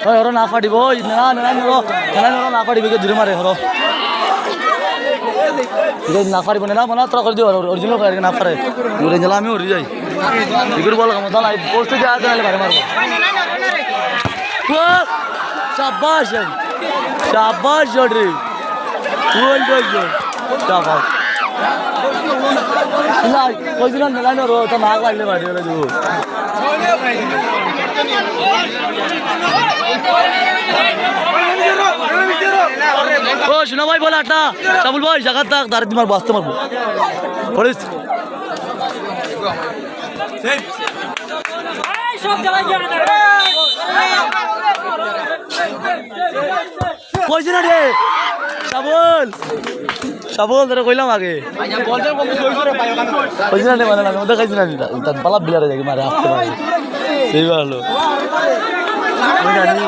হর না ফাটিব না না না ফাটিব জুড়ে মারে হর না ফারিব না মানে তোরা করে দিও অরিজিনাল করে না ফারে ঘুরে গেলে আমি উড়ে যাই এগুলো বল কাম তাহলে পোস্টে যা তাহলে মারে মারবো শাবাশ শাবাশ জড়ে গোল গোল গোল শাবাশ না কইদিন না না রো তো নাগ লাগলে মারি রে যু ও শোনা ভাই বল আটা চাবুল ভাই জায়গা থাক দাঁড়িয়ে তোমার বাঁচতে পারবো পড়িস কইছি না রে চাবুল চাবুল তোরা কইলাম আগে কইছি না রে মানে আমি ওদের খাইছি না তার পালা বিলারে যাই মারে আসতে পারি সেই ভালো জানি